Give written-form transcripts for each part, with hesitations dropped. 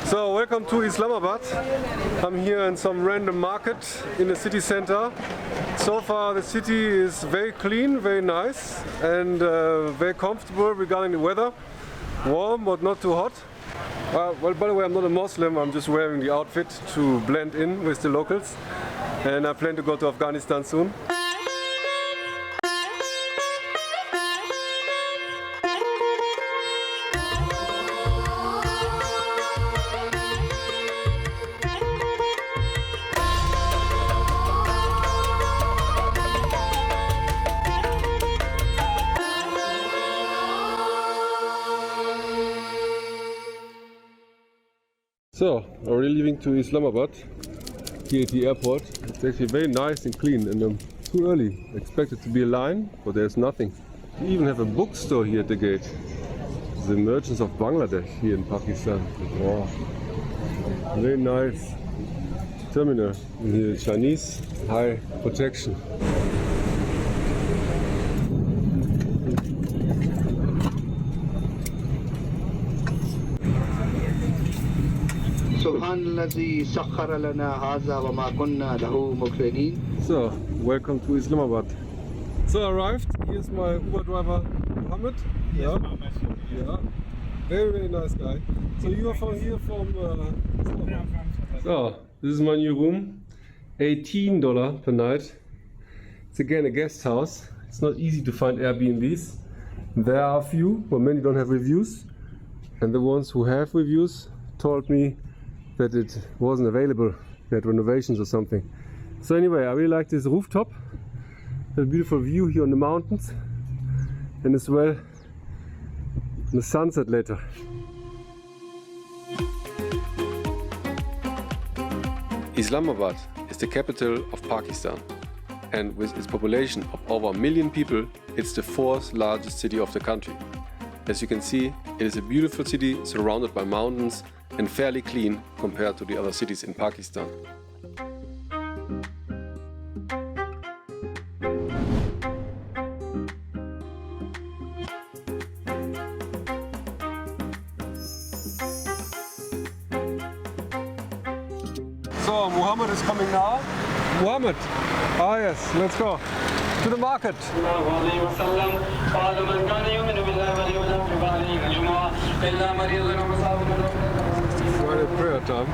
So welcome to Islamabad. I'm here in some random market in the city center. So far the city is very clean, very nice and very comfortable regarding the weather. Warm but not too hot. Well, by the way, I'm not a Muslim, I'm just wearing the outfit to blend in with the locals. And I plan to go to Afghanistan soon. So, already leaving to Islamabad, here at the airport. It's actually very nice and clean, and too early. Expected to be a line, but there's nothing. We even have a bookstore here at the gate. The merchants of Bangladesh here in Pakistan. Wow. Very nice terminal. And here Chinese, high protection. So, welcome to Islamabad. So I arrived, here's my Uber driver Mohammed. Yeah. Very nice guy. So you are from here, from Islamabad? So, this is my new room. $18 per night. It's again a guest house. It's not easy to find Airbnbs. There are a few, but many don't have reviews. And the ones who have reviews told me that it wasn't available. They had renovations or something. So anyway, I really like this rooftop. Have a beautiful view here on the mountains, and as well the sunset later. Islamabad is the capital of Pakistan, and with its population of over 1 million people, it's the 4th largest city of the country. As you can see, it is a beautiful city surrounded by mountains and fairly clean compared to the other cities in Pakistan. So Muhammad is coming now. Muhammad, yes, let's go to the market. Friday prayer time.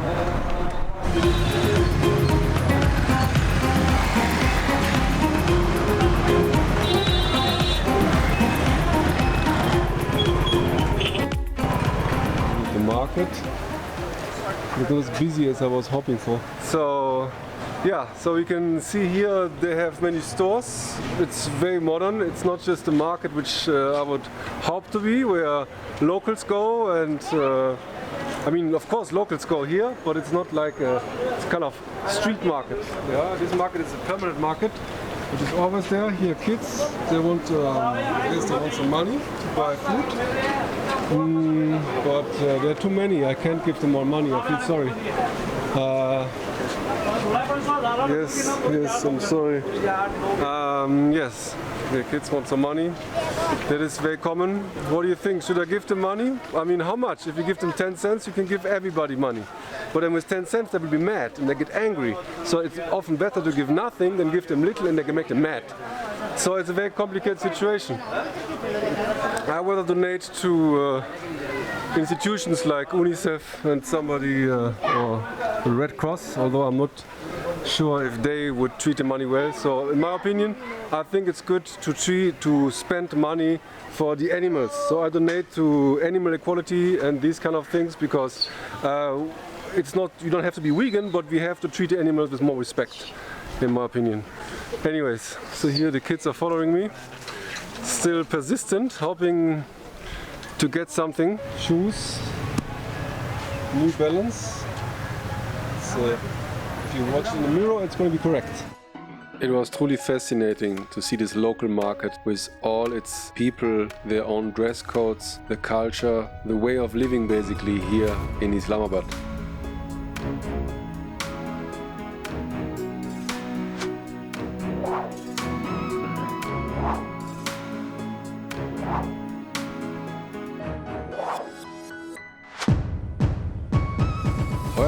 The market. It was busy as I was hoping for. So yeah, so we can see here they have many stores. It's very modern. It's not just a market which I would hope to be, where locals go and I mean, of course, locals go here, but it's not like it's kind of street market. Yeah, this market is a permanent market, which is always there. Here, kids, they want, I guess they want some money to buy food, but there are too many. I can't give them more money. I feel sorry. Yes, I'm sorry. Yes, the kids want some money. That is very common. What do you think? Should I give them money? I mean, how much? If you give them 10 cents, you can give everybody money. But then with 10 cents, they will be mad and they get angry. So it's often better to give nothing than give them little and they can make them mad. So it's a very complicated situation. I rather donate to institutions like UNICEF and somebody, or the Red Cross, although I'm not sure if they would treat the money well. So in my opinion, I think it's good to spend money for the animals. So I donate to animal equality and these kind of things, because it's not, you don't have to be vegan, but we have to treat the animals with more respect, in my opinion. Anyways, so here the kids are following me, still persistent, hoping to get something. Shoes, New Balance. If you watch in the mirror, it's going to be correct. It was truly fascinating to see this local market with all its people, their own dress codes, the culture, the way of living basically here in Islamabad.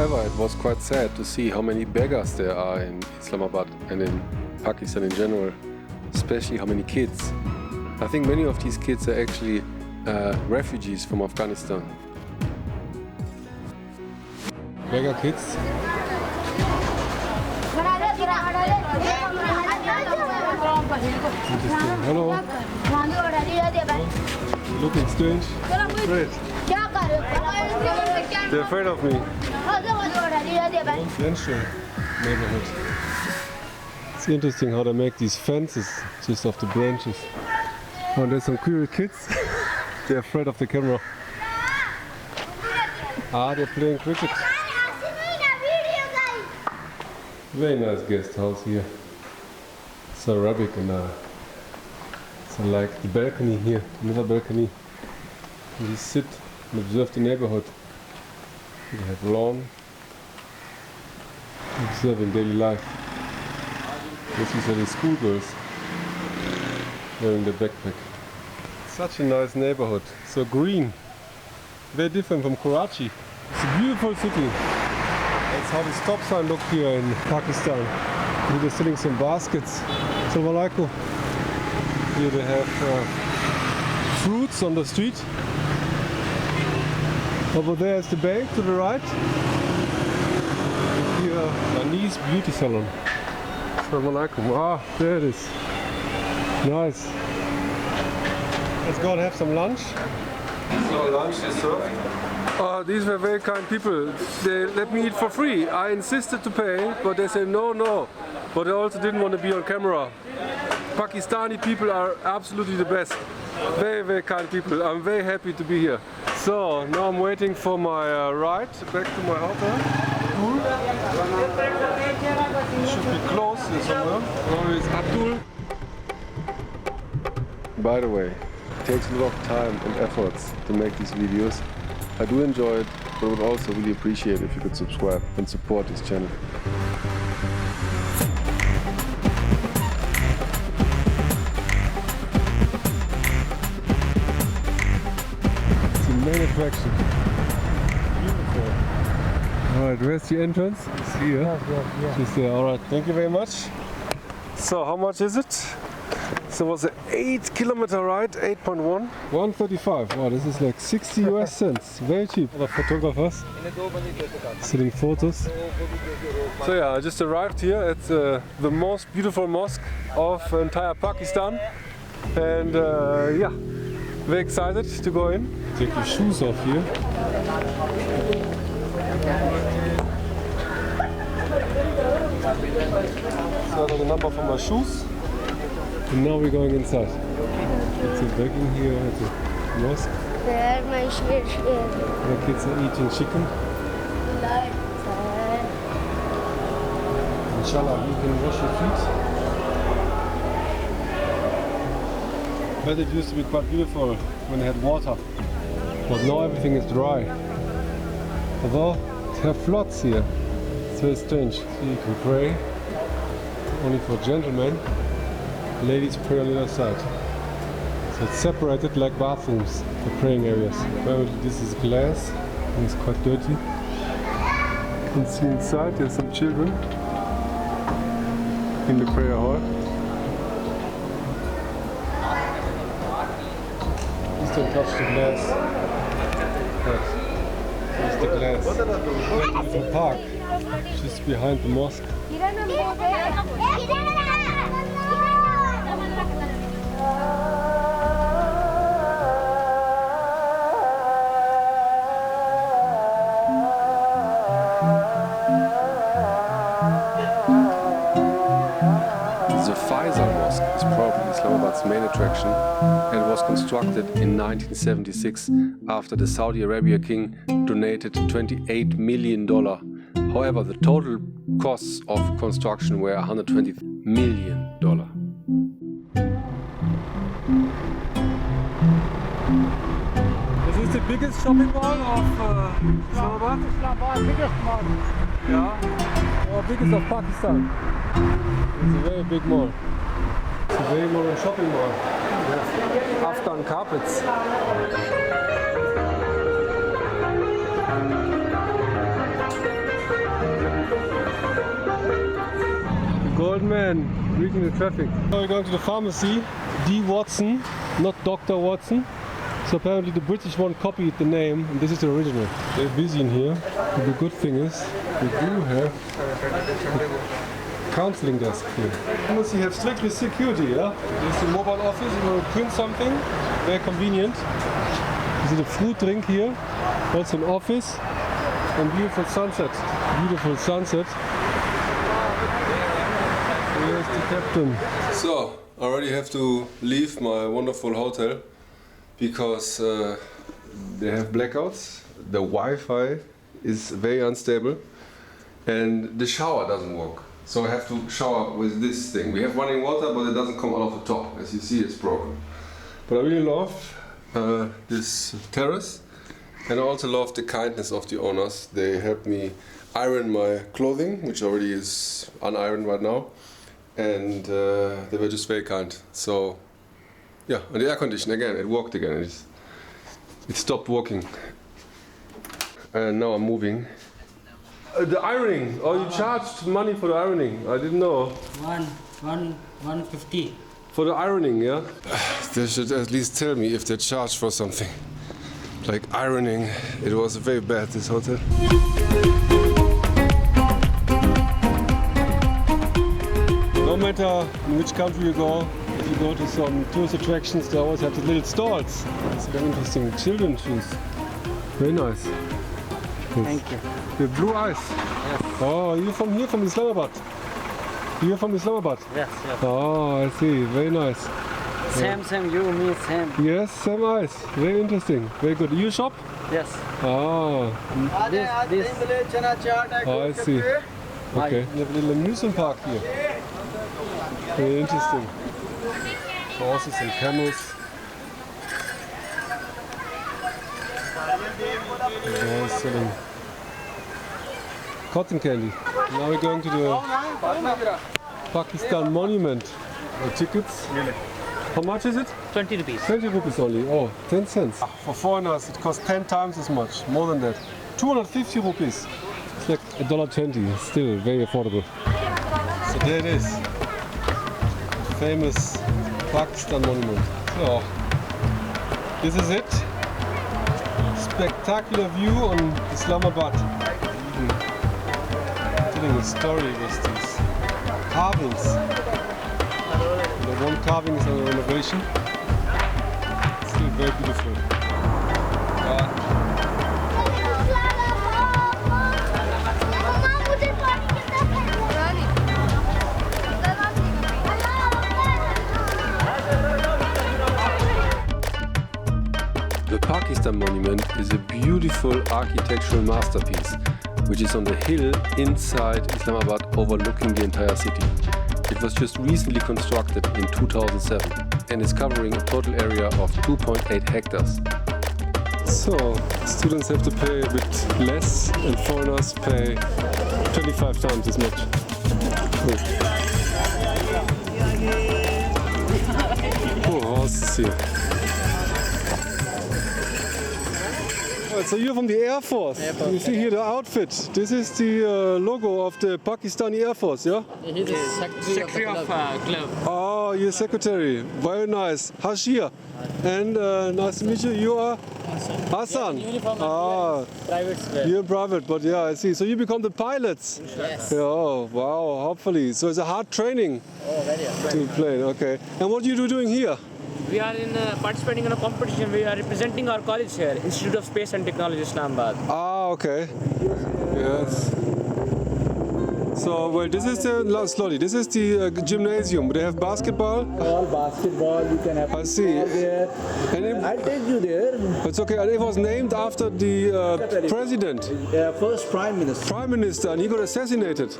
However, it was quite sad to see how many beggars there are in Islamabad and in Pakistan in general, especially how many kids. I think many of these kids are actually refugees from Afghanistan. Beggar kids. Interesting. Hello. Looking strange. Afraid. They're afraid of me. Neighborhood. It's interesting how they make these fences just off the branches. Oh, and there's some cool kids. They're afraid of the camera. Ah, they're playing cricket. Very nice guest house here. It's Arabic and so like the balcony here, another balcony. You sit and observe the neighborhood. You have lawn, observing daily life. These are the schoolgirls wearing the backpack. Such a nice neighborhood, so green. Very different from Karachi. It's a beautiful city. That's how the stop sign look here in Pakistan. Here they're selling some baskets. Assalamu alaikum. Here they have fruits on the street. Over there is the bank to the right. And here, Ani's beauty salon. Assalamu alaikum. Ah, there it is. Nice. Let's go and have some lunch. So lunch is served. These were very kind people. They let me eat for free. I insisted to pay, but they said no, no. But I also didn't want to be on camera. Pakistani people are absolutely the best. Very, very kind people. I'm very happy to be here. So now I'm waiting for my ride back to my hotel. It should be close here somewhere. Where is Abdul? By the way, it takes a lot of time and efforts to make these videos. I do enjoy it, but would also really appreciate if you could subscribe and support this channel. It's the main attraction. Beautiful. Alright, where's the entrance? It's here. Yeah. Just there. Alright, thank you very much. So, how much is it? So it was an 8-kilometer ride, 8.1. 135. Wow, this is like 60 US cents. Very cheap. Other photographers selling photos. So yeah, I just arrived here at the most beautiful mosque of entire Pakistan. And yeah, very excited to go in. Take your shoes off here. So I got a number for my shoes. And now we're going inside. It's a begging here at the mosque. There, my shit. The kids are eating chicken. Inshallah, you can wash your feet. But it used to be quite beautiful when they had water. But now everything is dry. Although they have floods here. It's very strange. So you can pray. Only for gentlemen. Ladies pray on the other side. So it's separated like bathrooms, the praying areas. Apparently this is glass and it's quite dirty. You can see inside there's some children in the prayer hall. Please don't touch the glass. Here's the glass. There's a park just behind the mosque. The Faisal Mosque is probably Islamabad's main attraction and was constructed in 1976 after the Saudi Arabia king donated $28 million. However, the total costs of construction were $120 million. This is the biggest shopping mall of Islamabad? Islamabad, biggest mall. Yeah. Or biggest of Pakistan. It's a very big mall. It's a very modern shopping mall. Yeah. Afghan carpets. man reading the traffic. Now we're going to the pharmacy, D. Watson, not Dr. Watson. So apparently the British one copied the name, and this is the original. They're busy in here. But the good thing is, we do have a counseling desk here. Pharmacy have strictly security, yeah? There's the mobile office, you want to print something, very convenient. There's a fruit drink here, also an office, and beautiful sunset. Beautiful sunset. Here's the captain. So, I already have to leave my wonderful hotel because they have blackouts. The Wi-Fi is very unstable and the shower doesn't work. So I have to shower with this thing. We have running water, but it doesn't come out of the top. As you see, it's broken. But I really love this terrace, and I also love the kindness of the owners. They helped me iron my clothing, which already is unironed right now, and they were just very kind. So yeah, and the air conditioner again, it worked again. It stopped working, and now I'm moving. The ironing, oh, you charged money for the ironing? I didn't know. 150. For the ironing, yeah? They should at least tell me if they charge for something. Like ironing, it was very bad, this hotel. No matter in which country you go, if you go to some tourist attractions, they always have the little stalls. It's very interesting. Children's shoes. Very nice. Thank you. With blue eyes. Yes. Oh, you're from here, from Islamabad? You're from Islamabad? Yes, yes. Oh, I see. Very nice. Same, you, me, same. Yes, same eyes. Very interesting. Very good. You shop? Yes. Oh, This. oh I see. Okay. We have a little amusement park here. Very interesting. Horses and camels. They're selling cotton candy. Now we're going to the Pakistan Monument. The tickets. How much is it? 20 rupees. 20 rupees only. Oh, 10 cents. For foreigners, it costs 10 times as much. More than that. 250 rupees. It's like $1.20. Still very affordable. So there it is. The famous Pakistan Monument. So, this is it. Spectacular view on Islamabad. Telling a story with these carvings. The one carving is under renovation. Still very beautiful. The Pakistan Monument is a beautiful architectural masterpiece, which is on the hill inside Islamabad overlooking the entire city. It was just recently constructed in 2007 and is covering a total area of 2.8 hectares. So, students have to pay a bit less and foreigners pay 25 times as much. Oh, horses here. So you're from the Air Force. You see here the outfit. This is the logo of the Pakistani Air Force, yeah? He's the secretary of club. Oh, you're secretary. Very nice. Hashir. And nice to meet you. You are Hassan. Ah, Private. you're private, but yeah, I see. So you become the pilots. Yes. Yeah, oh, wow. Hopefully. So it's a hard training Oh, very hard. to plane. Okay. And what are you doing here? We are participating in a competition. We are representing our college here, Institute of Space and Technology, Islamabad. Ah, okay. Yes. So, well, this is the slowly. This is the gymnasium. They have basketball. All basketball, you can have I see. there. And I'll take you there. it's okay. And it was named after the president, First Prime Minister. prime minister, and he got assassinated.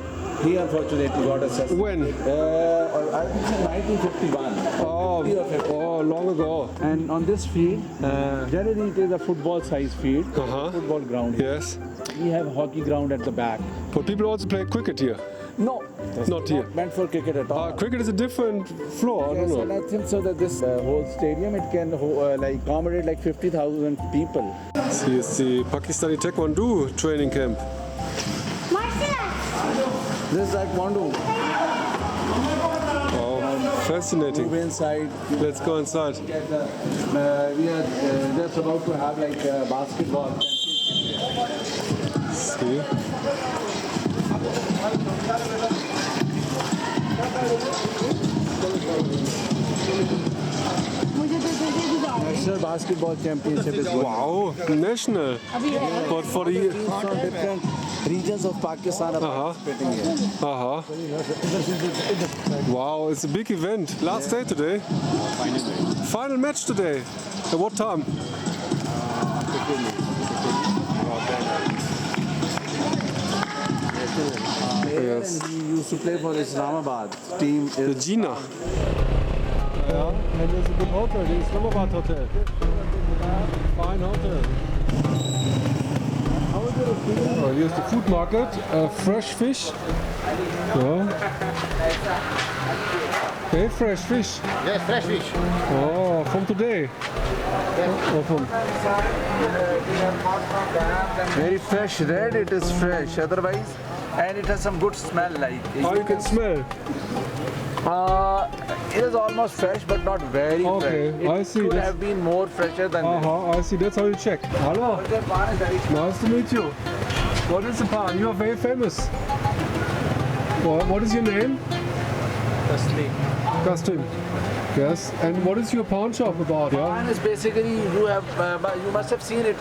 He unfortunately got assassinated. When? I think in 1951. Oh, long ago. And on this field, generally it is a football-sized field, football ground. Yes. We have hockey ground at the back. But people also play cricket here. No, that's Not here. meant for cricket at all. Cricket is a different floor. I Yes, don't and know. I think so that this whole stadium, it can like accommodate like 50,000 people. Here is the Pakistani Taekwondo training camp. This is Taekwondo. Wow, fascinating. Move inside. Let's go inside. We are just about to have like a basketball championship. See? National basketball championship is going on. Wow, national. But for the Teams from different regions of Pakistan are participating here. Wow, it's a big event. Last day today. Final match today. At what time? Yes. And he used to play for Islamabad. Team The is Gina. Yeah, and there's a good hotel, the Islamabad hotel. Fine hotel. Oh, here's the food market. Fresh fish. Yeah. Okay, fresh fish. Yes, fresh fish. Oh, from today. Oh, from. very fresh. Red, it is fresh. Otherwise, and it has some good smell. Like How you can smell? it is almost fresh, but not very Okay, fresh. It I see. could That's- have been more fresher than this. I see. That's how you check. Hello. The pan is very Nice to meet you. What is the pan? You are very famous. What is your name? Custom. Yes. And what is your pawn shop about? Yeah. Pan is basically you must have seen it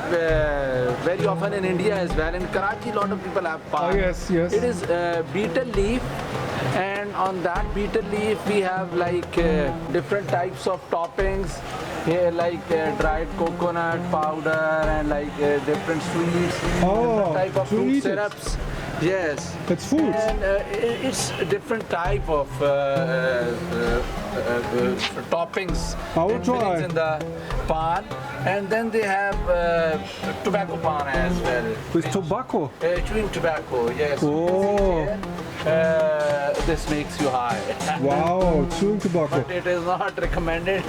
very often in India as well. In Karachi, a lot of people have pan. Oh, yes, yes. It is betel leaf, and on that betel leaf we have like different types of toppings. Here, like dried coconut powder and like different sweets, different type of to fruit eat it. syrups. Yes. It's food. And it's a different type of toppings I will and fillings try. in the pan, and then they have tobacco pan as well. With tobacco. Chewing tobacco, yes. Oh. This makes you high. Wow, chewing tobacco. But it is not recommended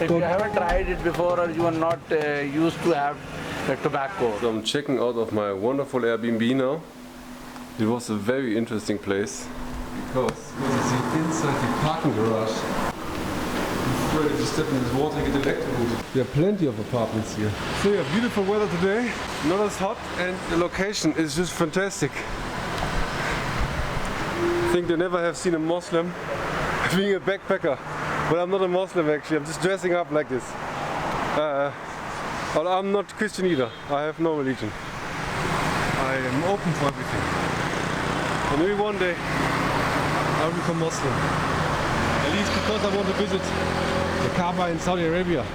if you haven't tried it before or you are not used to have tobacco. So I'm checking out of my wonderful Airbnb now. It was a very interesting place because this is the inside the parking garage. It's ready to step in this water and get electrocuted. There are plenty of apartments here. So yeah, beautiful weather today, not as hot, and the location is just fantastic. I think they never have seen a Muslim being a backpacker, but I'm not a Muslim actually, I'm just dressing up like this. But I'm not Christian either, I have no religion. I am open for everything. And maybe one day I'll become Muslim. At least because I want to visit the Kaaba in Saudi Arabia.